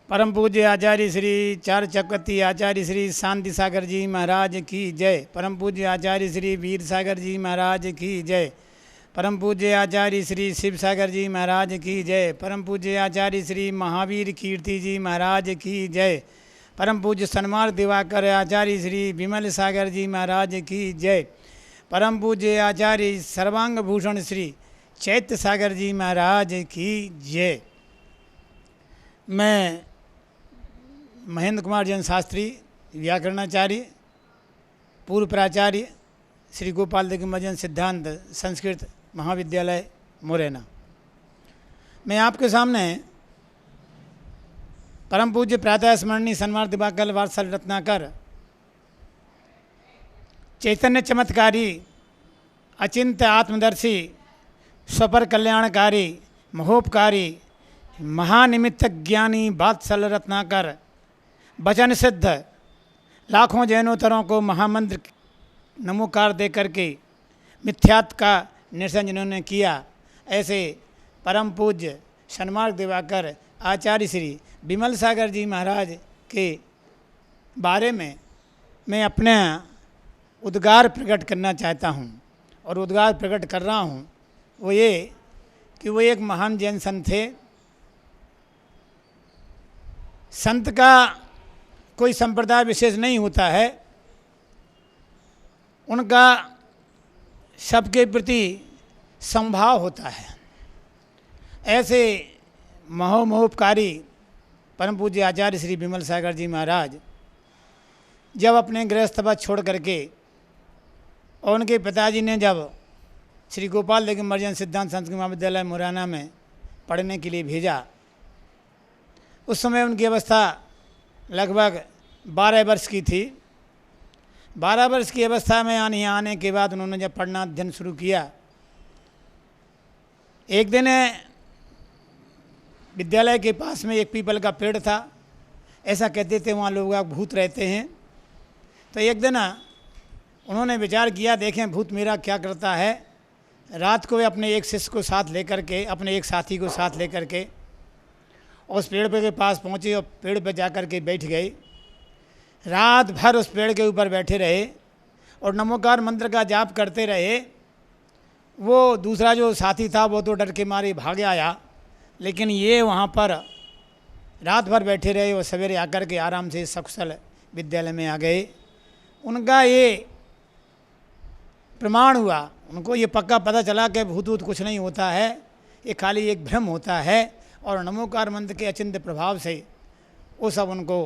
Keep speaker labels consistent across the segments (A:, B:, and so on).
A: परम पूज्य आचार्य श्री चार चक्रवर्ती आचार्य श्री शांति सागर जी महाराज की जय। परम पूज्य आचार्य श्री वीर सागर जी महाराज की जय। परम पूज्य आचार्य श्री शिव सागर जी महाराज की जय। परम पूज्य आचार्य श्री महावीर कीर्ति जी महाराज की जय। परम पूज्य सन्मार्ग दिवाकर आचार्य श्री विमल सागर जी महाराज की जय। परम पूज्य आचार्य सर्वांग भूषण श्री चैत्य सागर जी महाराज की जय। मैं महेंद्र कुमार जैन शास्त्री, व्याकरणाचार्य, पूर्व प्राचार्य श्री गोपाल दिग्विजय सिद्धांत संस्कृत महाविद्यालय मुरैना। मैं आपके सामने परम पूज्य प्रातः स्मरणीय सन्मार्ग दिवाकर वात्सल रत्नाकर चैतन्य चमत्कारी अचिंत्य आत्मदर्शी स्वपर कल्याणकारी महोपकारी महानिमित्त ज्ञानी वात्सल रत्नाकर वचन सिद्ध लाखों जैनोत्तरों को महामंत्र नमोकार दे करके मिथ्यात्व का निरसन जिन्होंने किया, ऐसे परम पूज्य सन्मार्ग दिवाकर आचार्य श्री विमल सागर जी महाराज के बारे में मैं अपने उद्गार प्रकट करना चाहता हूँ। और उद्गार प्रकट कर रहा हूँ वो ये कि वो एक महान जैन संत थे। संत का कोई संप्रदाय विशेष नहीं होता है, उनका सबके प्रति समभाव होता है। ऐसे महोपकारी परम पूज्य आचार्य श्री विमल सागर जी महाराज जब अपने गृहस्थाश्रम छोड़ करके और उनके पिताजी ने जब श्री गोपाल दिग्विजय सिद्धांत संस्कृत महाविद्यालय मुरैना में पढ़ने के लिए भेजा, उस समय उनकी अवस्था लगभग 12 वर्ष की थी। 12 वर्ष की अवस्था में यहाँ आने के बाद उन्होंने जब पढ़ना अध्ययन शुरू किया, एक दिन विद्यालय के पास में एक पीपल का पेड़ था। ऐसा कहते थे वहाँ लोग भूत रहते हैं। तो एक दिन उन्होंने विचार किया, देखें भूत मेरा क्या करता है। रात को वे अपने एक शिष्य को साथ लेकर के, अपने एक साथी को साथ लेकर के उस पेड़ पे के पास पहुँचे और पेड़ पे जाकर के बैठ गए। रात भर उस पेड़ के ऊपर बैठे रहे और नमोकार मंत्र का जाप करते रहे। वो दूसरा जो साथी था वो तो डर के मारे भाग आया, लेकिन ये वहाँ पर रात भर बैठे रहे और सवेरे आकर के आराम से सकुशल विद्यालय में आ गए। उनका ये प्रमाण हुआ, उनको ये पक्का पता चला कि भूत वूत कुछ नहीं होता है, ये खाली एक भ्रम होता है। और नमोकार मंत्र के अचिंत्य प्रभाव से वो सब उनको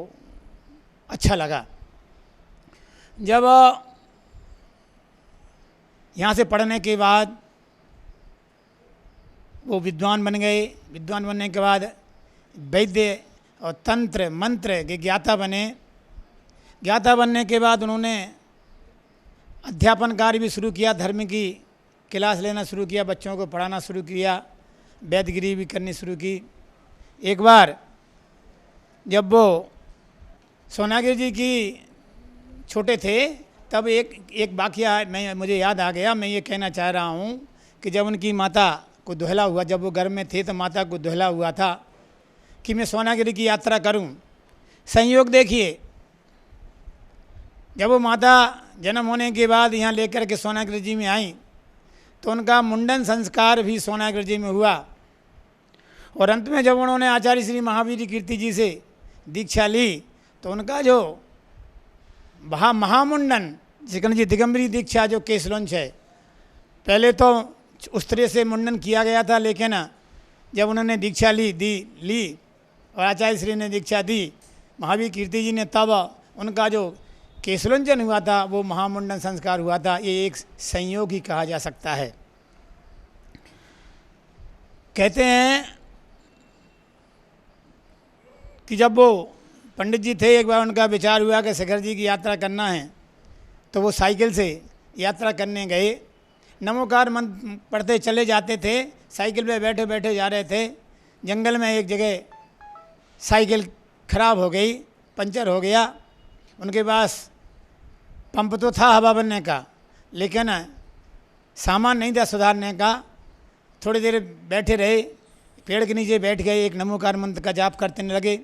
A: अच्छा लगा। जब यहाँ से पढ़ने के बाद वो विद्वान बन गए। विद्वान बनने के बाद वैद्य और तंत्र मंत्र के ज्ञाता बने। ज्ञाता बनने के बाद उन्होंने अध्यापन कार्य भी शुरू किया, धर्म की क्लास लेना शुरू किया, बच्चों को पढ़ाना शुरू किया, वैदगिरी भी करनी शुरू की। एक बार जब वो सोनागिरी जी की छोटे थे तब एक वाक़या मुझे याद आ गया। मैं ये कहना चाह रहा हूँ कि जब उनकी माता को दुहला हुआ, जब वो घर में थे तो माता को दुहला हुआ था कि मैं सोनागिरी की यात्रा करूँ। संयोग देखिए, जब वो माता जन्म होने के बाद यहाँ लेकर के सोनागिरी जी में आई तो उनका मुंडन संस्कार भी सोनागिरी जी में हुआ। और अंत में जब उन्होंने आचार्य श्री महावीर कीर्ति जी से दीक्षा ली तो उनका जो महामुंडन जिकन जी दिगंबरी दीक्षा जो केसलुंच है, पहले तो उस तरह से मुंडन किया गया था, लेकिन जब उन्होंने दीक्षा ली और आचार्य श्री ने दीक्षा दी महावीर कीर्ति जी ने, तब उनका जो केसलुंचन हुआ था वो महामुंडन संस्कार हुआ था। ये एक संयोग ही कहा जा सकता है। कहते हैं कि जब वो पंडित जी थे, एक बार उनका विचार हुआ कि शिखर जी की यात्रा करना है, तो वो साइकिल से यात्रा करने गए। नमोकार मंत्र पढ़ते चले जाते थे, साइकिल पे बैठे बैठे जा रहे थे। जंगल में एक जगह साइकिल खराब हो गई, पंचर हो गया। उनके पास पंप तो था हवा भरने का, लेकिन सामान नहीं था सुधारने का। थोड़ी देर बैठे रहे, पेड़ के नीचे बैठ गए, एक नमोकार मंत्र का जाप करते लगे।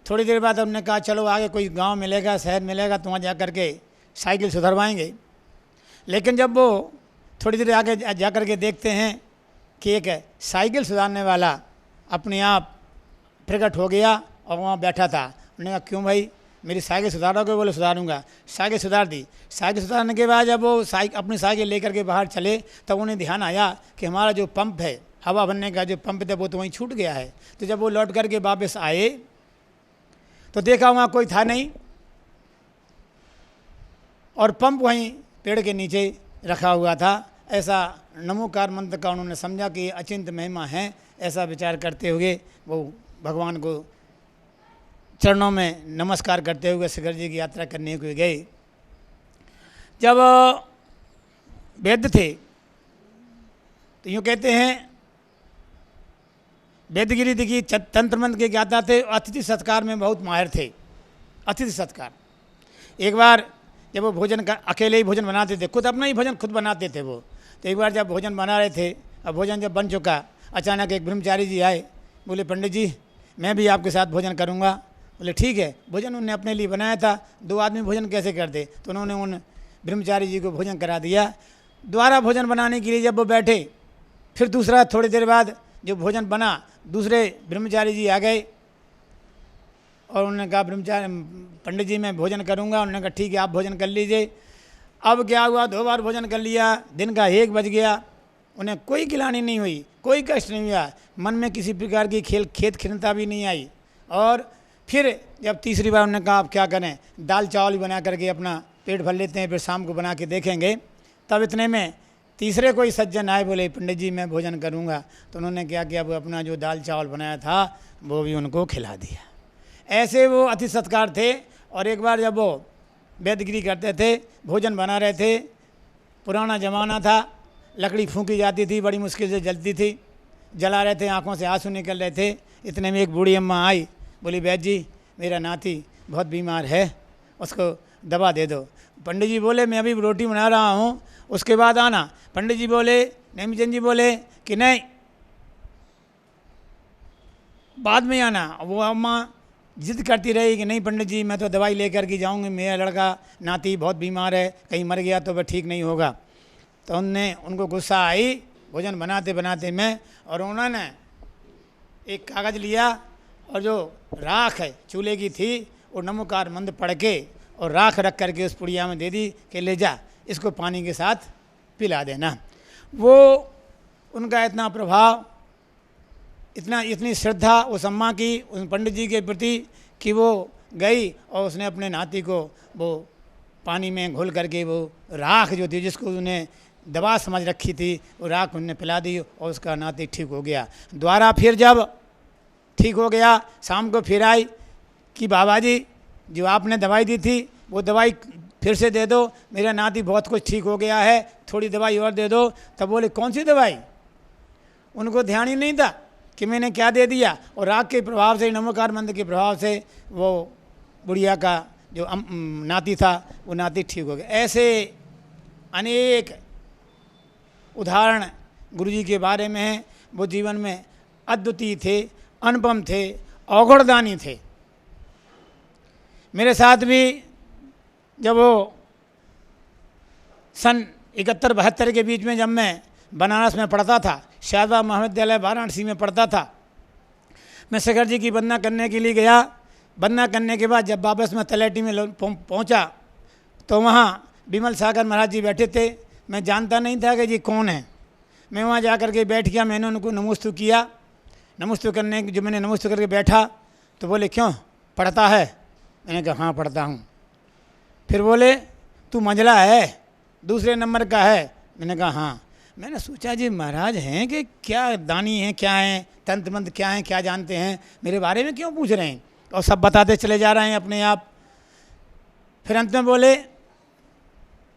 A: थोड़ी देर बाद उन्होंने कहा चलो आगे कोई गांव मिलेगा, शहर मिलेगा, तो वहाँ जा कर के साइकिल सुधरवाएंगे। लेकिन जब वो थोड़ी देर आगे जा कर के देखते हैं कि एक साइकिल सुधारने वाला अपने आप प्रकट हो गया और वहाँ बैठा था। उन्होंने कहा क्यों भाई, मेरी साइकिल सुधारोगे? बोले सुधारूंगा। साइकिल सुधार दी। साइकिल सुधारने के बाद जब वो अपनी साइकिल लेकर के बाहर चले तब उन्हें ध्यान आया कि हमारा जो पंप है, हवा भरने का जो पंप था, वो तो वहीं छूट गया है। तो जब वो लौट करके वापस आए तो देखा वहाँ कोई था नहीं और पंप वहीं पेड़ के नीचे रखा हुआ था। ऐसा नमोकार मंत्र का उन्होंने समझा कि अचिंत महिमा है। ऐसा विचार करते हुए वो भगवान को चरणों में नमस्कार करते हुए शिखर जी की यात्रा करने को गए। जब वैद्य थे तो यूँ कहते हैं वैद्यगिरी देखिए तंत्र मंत्र के ज्ञाता थे, अतिथि सत्कार में बहुत माहिर थे। अतिथि सत्कार, एक बार जब वो भोजन का अकेले ही भोजन बनाते थे, खुद अपना ही भोजन खुद बनाते थे वो। तो एक बार जब भोजन बना रहे थे, अब भोजन जब बन चुका, अचानक एक ब्रह्मचारी जी आए, बोले पंडित जी मैं भी आपके साथ भोजन करूँगा। बोले ठीक है। भोजन उन्होंने अपने लिए बनाया था, 2 आदमी भोजन कैसे करते, तो उन्होंने उन ब्रह्मचारी जी को भोजन करा दिया। दोबारा भोजन बनाने के लिए जब वो बैठे, फिर दूसरा थोड़ी देर बाद जो भोजन बना, दूसरे ब्रह्मचारी जी आ गए और उन्होंने कहा ब्रह्मचारी पंडित जी मैं भोजन करूंगा। उन्होंने कहा ठीक है आप भोजन कर लीजिए। अब क्या हुआ, 2 बार भोजन कर लिया, दिन का 1 बज गया, उन्हें कोई गिलानी नहीं हुई, कोई कष्ट नहीं हुआ, मन में किसी प्रकार की खेत खिन्नता भी नहीं आई। और फिर जब तीसरी बार उन्होंने कहा आप क्या करें, दाल चावल बना करके अपना पेट भर लेते हैं, फिर शाम को बना के देखेंगे। तब इतने में तीसरे कोई सज्जन आए, बोले पंडित जी मैं भोजन करूंगा। तो उन्होंने क्या किया, वो अपना जो दाल चावल बनाया था वो भी उनको खिला दिया। ऐसे वो अति सत्कार थे। और एक बार जब वो वैद्यगिरी करते थे, भोजन बना रहे थे, पुराना ज़माना था, लकड़ी फूंकी जाती थी, बड़ी मुश्किल से जलती थी, जला रहे थे, आंखों से आंसू निकल रहे थे। इतने में एक बूढ़ी अम्मा आई, बोली वैद्य जी मेरा नाती बहुत बीमार है, उसको दवा दे दो। पंडित जी बोले मैं अभी रोटी बना रहा हूँ, उसके बाद आना। पंडित जी बोले, नेमीचंद जी बोले कि नहीं बाद में आना। वो अम्मा जिद करती रही कि नहीं पंडित जी मैं तो दवाई लेकर के जाऊँगी, मेरा लड़का नाती बहुत बीमार है, कहीं मर गया तो वह ठीक नहीं होगा। तो उनको गुस्सा आई भोजन बनाते बनाते में, और उन्होंने एक कागज़ लिया और जो राख है चूल्हे की थी वो नमोकार मंत्र पढ़ के और राख रख करके उस पुड़िया में दे दी कि ले जा इसको पानी के साथ पिला देना। वो उनका इतना प्रभाव, इतनी श्रद्धा उस अम्मा की उस पंडित जी के प्रति कि वो गई और उसने अपने नाती को वो पानी में घोल करके वो राख जो थी जिसको उन्हें दवा समझ रखी थी वो राख उन्हें पिला दी और उसका नाती ठीक हो गया। दोबारा फिर जब ठीक हो गया, शाम को फिर आई कि बाबा जी जो आपने दवाई दी थी वो दवाई फिर से दे दो, मेरा नाती बहुत कुछ ठीक हो गया है, थोड़ी दवाई और दे दो। तब बोले कौन सी दवाई, उनको ध्यान ही नहीं था कि मैंने क्या दे दिया। और राग के प्रभाव से, नमोकार मंत्र के प्रभाव से वो बुढ़िया का जो नाती था वो नाती ठीक हो गया। ऐसे अनेक उदाहरण गुरुजी के बारे में हैं। वो जीवन में अद्वितीय थे, अनुपम थे, अवगुणदानी थे। मेरे साथ भी जब वो सन 71-72 के बीच में जब मैं बनारस में पढ़ता था, शारदा महाविद्यालय वाराणसी में पढ़ता था, मैं शिखर जी की वंदना करने के लिए गया। वंदना करने के बाद जब वापस मैं तलेटी में पहुंचा तो वहाँ विमल सागर महाराज जी बैठे थे। मैं जानता नहीं था कि जी कौन है। मैं वहाँ जा कर के बैठ गया, मैंने उनको नमोस्तु किया। नमोस्तु करने जो मैंने नमोस्तु करके बैठा तो बोले क्यों पढ़ता है, मैंने कहा हाँ पढ़ता हूँ। फिर बोले तू मंझला है, दूसरे नंबर का है, मैंने कहा हाँ। मैंने सोचा जी महाराज हैं कि क्या दानी हैं, क्या हैं, तंत्र मंत्र क्या हैं, क्या जानते हैं, मेरे बारे में क्यों पूछ रहे हैं, और सब बताते चले जा रहे हैं अपने आप। फिर अंत में बोले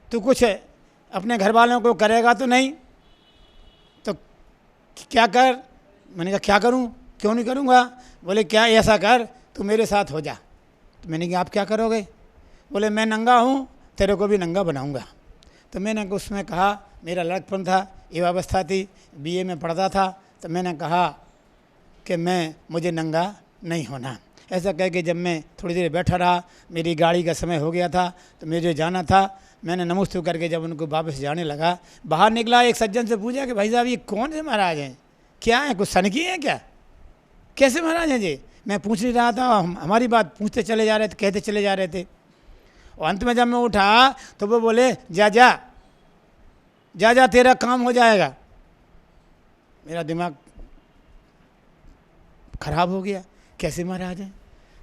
A: तू कुछ अपने घर वालों को करेगा तो नहीं, तो क्या कर। मैंने कहा क्या करूं, क्यों नहीं करूंगा। बोले क्या ऐसा कर तू मेरे साथ हो जा। तो मैंने कहा आप क्या करोगे। बोले मैं नंगा हूँ, तेरे को भी नंगा बनाऊंगा। तो मैंने उसमें कहा, मेरा लड़कपन था, युवावस्था थी, बीए में पढ़ता था, तो मैंने कहा कि मुझे नंगा नहीं होना। ऐसा कह के जब मैं थोड़ी देर बैठा रहा, मेरी गाड़ी का समय हो गया था तो मुझे जाना था, मैंने नमस्ते करके जब उनको वापस जाने लगा, बाहर निकला, एक सज्जन से पूछा कि भाई साहब ये कौन से महाराज हैं, क्या हैं, कुछ सनकी हैं क्या, कैसे महाराज हैं जी। मैं पूछ नहीं रहा था, हमारी बात पूछते चले जा रहे थे, कहते चले जा रहे थे। और अंत में जब मैं उठा तो वो बोले जा जा जा जा तेरा काम हो जाएगा। मेरा दिमाग खराब हो गया, कैसे महाराज हैं।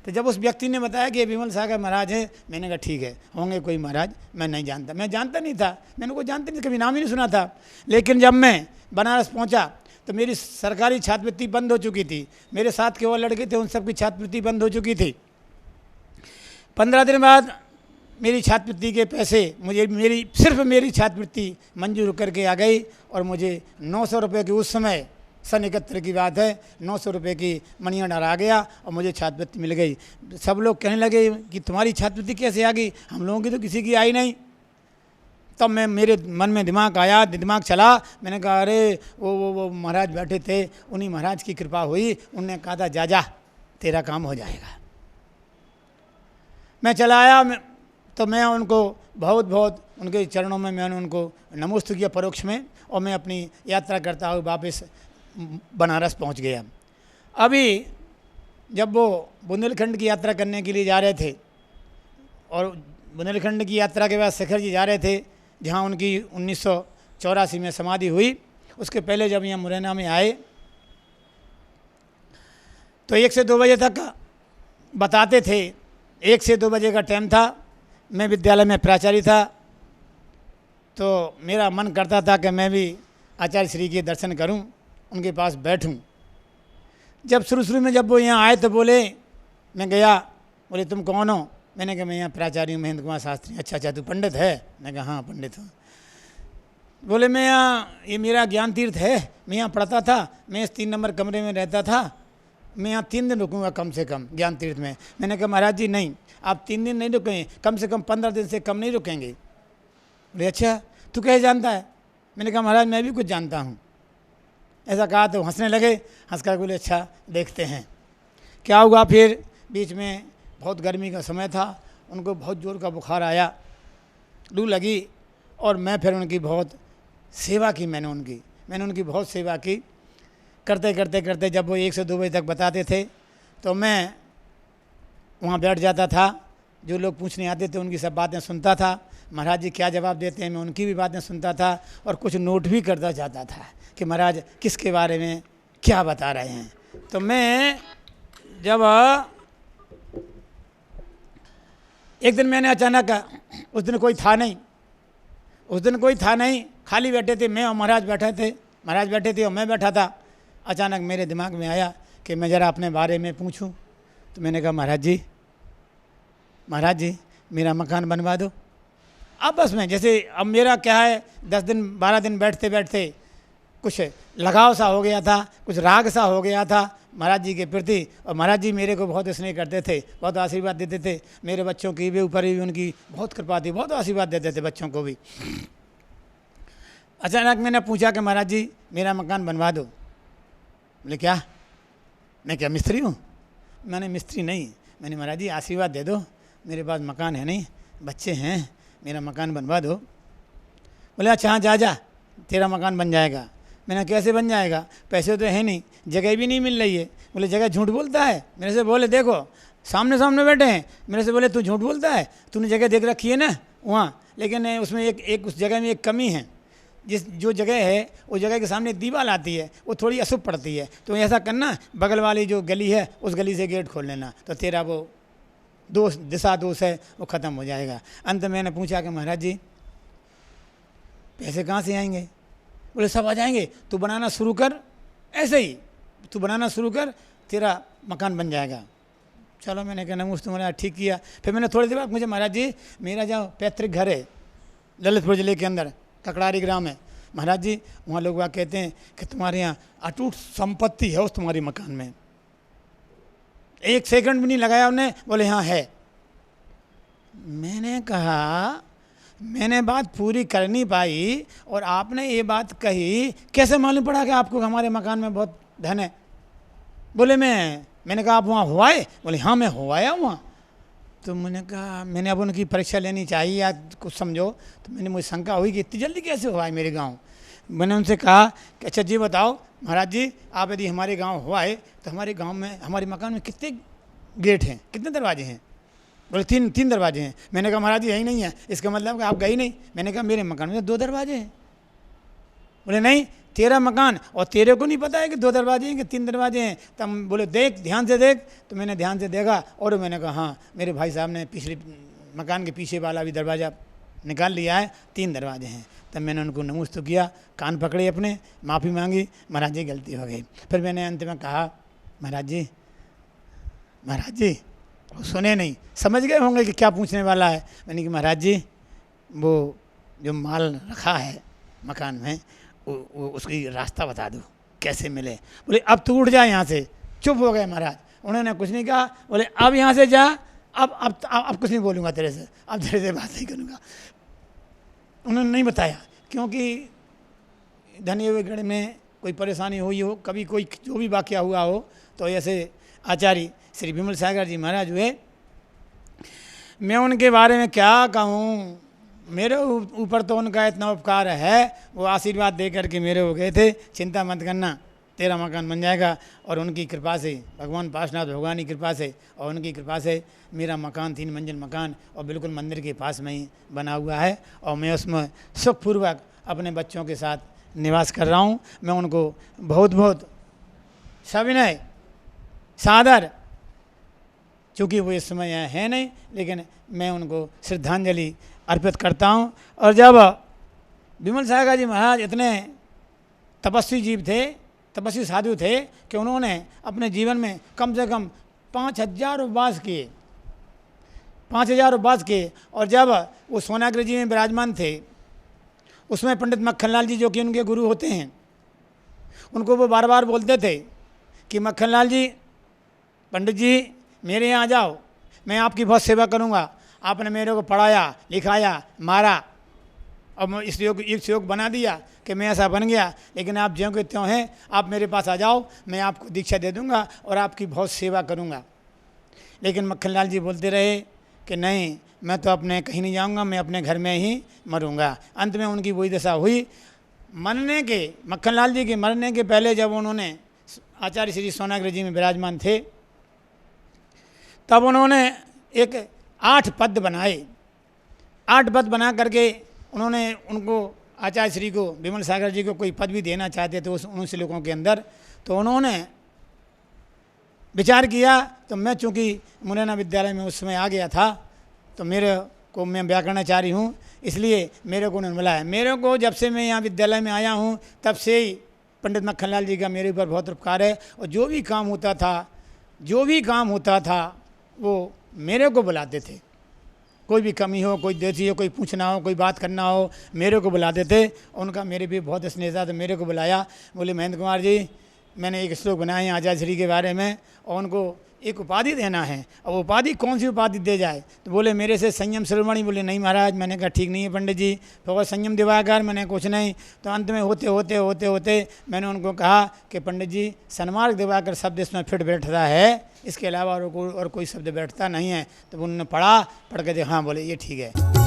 A: तो जब उस व्यक्ति ने बताया कि ये विमल सागर महाराज हैं, मैंने कहा ठीक है, होंगे कोई महाराज, मैं नहीं जानता, मैं जानता नहीं था, मैंने को जानते नहीं, कभी नाम ही नहीं सुना था। लेकिन जब मैं बनारस पहुंचा तो मेरी सरकारी छात्रवृत्ति बंद हो चुकी थी, मेरे साथ के और लड़के थे उन सबकी छात्रवृत्ति बंद हो चुकी थी। 15 दिन बाद मेरी छात्रवृत्ति के पैसे मुझे, सिर्फ मेरी छात्रवृत्ति मंजूर करके आ गई और मुझे 900 रुपये की, उस समय सन 71 की बात है, 900 रुपये की मनी ऑर्डर आ गया और मुझे छात्रवृत्ति मिल गई। सब लोग कहने लगे कि तुम्हारी छात्रवृत्ति कैसे आ गई, हम लोगों की तो किसी की आई नहीं। तब मेरे मन में दिमाग चला, मैंने कहा अरे वो महाराज बैठे थे, उन्हीं महाराज की कृपा हुई, उनने कहा था जा जा तेरा काम हो जाएगा। मैं चला आया, तो मैं उनको बहुत उनके चरणों में मैंने उनको नमस्ते किया परोक्ष में, और मैं अपनी यात्रा करता हुआ वापस बनारस पहुंच गया। अभी जब वो बुंदेलखंड की यात्रा करने के लिए जा रहे थे और बुंदेलखंड की यात्रा के बाद शिखर जी जा रहे थे जहां उनकी 1984 में समाधि हुई, उसके पहले जब यहाँ मुरैना में आए तो 1 से 2 बजे तक बताते थे, 1 से 2 बजे का टाइम था। मैं विद्यालय में प्राचार्य था तो मेरा मन करता था कि मैं भी आचार्य श्री के दर्शन करूं, उनके पास बैठूं। जब शुरू में जब वो यहाँ आए तो बोले, मैं गया, बोले तुम कौन हो, मैंने कहा मैं यहाँ प्राचार्य हूँ महेंद्र कुमार शास्त्री। अच्छा तू पंडित है, मैं कहा हाँ पंडित हूँ। बोले मैं यहाँ, ये मेरा ज्ञान तीर्थ है, मैं यहाँ पढ़ता था, मैं इस 3 नंबर कमरे में रहता था, मैं यहाँ 3 दिन रुकूँगा कम से कम ज्ञान तीर्थ में। मैंने कहा महाराज जी नहीं, आप 3 दिन नहीं रुकेंगे, कम से कम 15 दिन से कम नहीं रुकेंगे। बोले अच्छा तू कैसे जानता है, मैंने कहा महाराज मैं भी कुछ जानता हूँ। ऐसा कहा तो हंसने लगे, हंस कर बोले अच्छा देखते हैं क्या हुआ। फिर बीच में बहुत गर्मी का समय था, उनको बहुत जोर का बुखार आया, लू लगी, और मैं फिर उनकी बहुत सेवा की, मैंने उनकी बहुत सेवा की। करते जब वो 1 से 2 बजे तक बताते थे तो मैं वहाँ बैठ जाता था, जो लोग पूछने आते थे उनकी सब बातें सुनता था, महाराज जी क्या जवाब देते हैं मैं उनकी भी बातें सुनता था, और कुछ नोट भी करता जाता था कि महाराज किसके बारे में क्या बता रहे हैं। तो मैं जब एक दिन मैंने अचानक, उस दिन कोई था नहीं, खाली बैठे थे, मैं और महाराज बैठे थे और मैं बैठा था। अचानक मेरे दिमाग में आया कि मैं ज़रा अपने बारे में पूछूं। तो मैंने कहा महाराज जी मेरा मकान बनवा दो। आपस में जैसे अब मेरा क्या है, 10 दिन 12 दिन बैठते कुछ लगाव सा हो गया था, कुछ राग सा हो गया था महाराज जी के प्रति, और महाराज जी मेरे को बहुत स्नेह करते थे, बहुत आशीर्वाद देते थे। मेरे बच्चों की भी ऊपर भी उनकी बहुत कृपा थी, बहुत आशीर्वाद देते थे बच्चों को भी। अचानक मैंने पूछा कि महाराज जी मेरा मकान बनवा दो। बोले क्या, मैं क्या मिस्त्री हूँ, मैंने मिस्त्री नहीं, मैंने महाराज जी आशीर्वाद दे दो, मेरे पास मकान है नहीं, बच्चे हैं, मेरा मकान बनवा दो। बोले अच्छा हाँ जा तेरा मकान बन जाएगा। मैंने कैसे बन जाएगा, पैसे तो है नहीं, जगह भी नहीं मिल रही है। बोले जगह झूठ बोलता है मेरे से। बोले देखो सामने बैठे हैं, मेरे से बोले तू झूठ बोलता है, तूने जगह देख रखी है ना वहाँ, लेकिन उसमें एक उस जगह में एक कमी है, जो जगह है उस जगह के सामने दीवार आती है, वो थोड़ी अशुभ पड़ती है, तो ऐसा करना बगल वाली जो गली है उस गली से गेट खोल लेना, तो तेरा वो दिशा दोष है वो ख़त्म हो जाएगा। अंत में मैंने पूछा कि महाराज जी पैसे कहाँ से आएंगे। बोले सब आ जाएंगे, तू बनाना शुरू कर, ऐसे ही तू बनाना शुरू कर, तेरा मकान बन जाएगा। चलो मैंने कहा नमस्ते महाराज, ठीक किया। फिर मैंने थोड़ी देर बाद मुझे महाराज जी मेरा जो पैतृक घर है ललितपुर जिले के अंदर ककड़ारी ग्राम है, महाराज जी वहाँ लोग वहाँ कहते हैं कि तुम्हारे यहाँ अटूट संपत्ति है उस तुम्हारी मकान में। 1 सेकंड भी नहीं लगाया उन्हें, बोले हाँ है। मैंने कहा मैंने बात पूरी कर नहीं पाई और आपने ये बात कही, कैसे मालूम पड़ा कि आपको हमारे मकान में बहुत धन है। बोले मैं मैंने कहा आप वहाँ हो आए? बोले हाँ मैं हो आया वहाँ। तो मैंने कहा मैंने अब उनकी परीक्षा लेनी चाहिए या कुछ समझो, तो मैंने मुझे शंका हुई कि इतनी जल्दी कैसे हो आए मेरे गाँव। मैंने उनसे कहा कि अच्छा जी बताओ महाराज जी, आप यदि हमारे गांव हो आए तो हमारे गांव में, हमारे मकान में कितने गेट हैं, कितने दरवाजे हैं? बोले तीन दरवाजे हैं। मैंने कहा महाराज जी यही नहीं है, इसका मतलब कि आप गए नहीं। मैंने कहा मेरे मकान में तो 2 दरवाजे हैं। बोले नहीं, तेरा मकान और तेरे को नहीं पता है कि 2 दरवाजे हैं कि 3 दरवाजे हैं? तब बोले देख ध्यान से देख। तो मैंने ध्यान से देखा और मैंने कहा हाँ मेरे भाई साहब ने पिछले मकान के पीछे वाला भी दरवाज़ा निकाल लिया है, 3 दरवाजे हैं। तब मैंने उनको नमूस तो किया, कान पकड़े अपने, माफ़ी मांगी, महाराज जी गलती हो गई। फिर मैंने अंत में कहा महाराज जी वो सुने नहीं, समझ गए होंगे कि क्या पूछने वाला है। मैंने कहा महाराज जी वो जो माल रखा है मकान में वो उसकी रास्ता बता दो कैसे मिले। बोले अब तू उठ जा यहाँ से। चुप हो गए महाराज, उन्होंने कुछ नहीं कहा। बोले अब यहाँ से जा, अब कुछ नहीं बोलूँगा तेरे से, अब तेरे से बात नहीं करूँगा। उन्होंने नहीं बताया क्योंकि धन्यगढ़ में कोई परेशानी हुई हो, कभी कोई जो भी वाक़या हुआ हो, तो ऐसे आचार्य श्री विमल सागर जी महाराज हुए। मैं उनके बारे में क्या कहूँ, मेरे ऊपर तो उनका इतना उपकार है, वो आशीर्वाद दे करके मेरे हो गए थे, चिंता मत करना तेरा मकान बन जाएगा। और उनकी कृपा से, भगवान पार्श्वनाथ भगवान की कृपा से और उनकी कृपा से मेरा मकान 3 मंजिल मकान और बिल्कुल मंदिर के पास में ही बना हुआ है और मैं उसमें सुखपूर्वक अपने बच्चों के साथ निवास कर रहा हूँ। मैं उनको बहुत बहुत सविनय सादर, चूँकि वो इस समय यहाँ है नहीं, लेकिन मैं उनको श्रद्धांजलि अर्पित करता हूँ। और जब विमल सागर जी महाराज इतने तपस्वी जीव थे, तपस्वी साधु थे कि उन्होंने अपने जीवन में कम से कम 5000 उपवास किए, 5000 उपवास किए। और जब वो सोनागिरी जी में विराजमान थे, उसमें पंडित मक्खनलाल जी जो कि उनके गुरु होते हैं, उनको वो बार बार बोलते थे कि मक्खनलाल जी, पंडित जी मेरे यहाँ आ जाओ, मैं आपकी बहुत सेवा करूँगा। आपने मेरे को पढ़ाया लिखाया मारा और इस योग बना दिया कि मैं ऐसा बन गया, लेकिन आप ज्यों के त्यों हैं, आप मेरे पास आ जाओ, मैं आपको दीक्षा दे दूंगा और आपकी बहुत सेवा करूंगा। लेकिन मक्खनलाल जी बोलते रहे कि नहीं, मैं तो अपने कहीं नहीं जाऊंगा, मैं अपने घर में ही मरूंगा। अंत में उनकी वही दशा हुई। मरने के, मक्खनलाल जी के मरने के पहले जब उन्होंने आचार्य श्री सोनागिरी जी में विराजमान थे, तब उन्होंने एक 8 पद बनाए। 8 पद बना करके उन्होंने उनको आचार्य श्री को, विमल सागर जी को कोई पद भी देना चाहते थे उन श्लोकों के अंदर। तो उन्होंने विचार किया, तो मैं चूँकि मुरैना विद्यालय में उस समय आ गया था, तो मेरे को, मैं व्याकरणाचार्य हूँ, इसलिए मेरे को उन्होंने बुलाया। मेरे को जब से मैं यहाँ विद्यालय में आया हूँ तब से ही पंडित मक्खनलाल जी का मेरे ऊपर बहुत उपकार है। और जो भी काम होता था वो मेरे को बुलाते थे। कोई भी कमी हो, कोई देती हो, कोई पूछना हो, कोई बात करना हो, मेरे को बुलाते थे। उनका मेरे भी बहुत स्नेह था, तो मेरे को बुलाया। बोले महेंद्र कुमार जी, मैंने एक श्लोक बनाए हैं आचार्य श्री के बारे में और उनको एक उपाधि देना है। अब उपाधि कौन सी उपाधि दे जाए? तो बोले मेरे से संयम शिरोमणि। बोले नहीं महाराज। मैंने कहा ठीक नहीं है पंडित जी, तो संयम दिवाकर। मैंने कुछ नहीं। तो अंत में होते मैंने उनको कहा कि पंडित जी, सन्मार्ग दिवाकर शब्द इसमें फिट बैठता है, इसके अलावा और कोई शब्द बैठता नहीं है। तो उन्होंने पढ़ा, पढ़ के हाँ बोले ये ठीक है।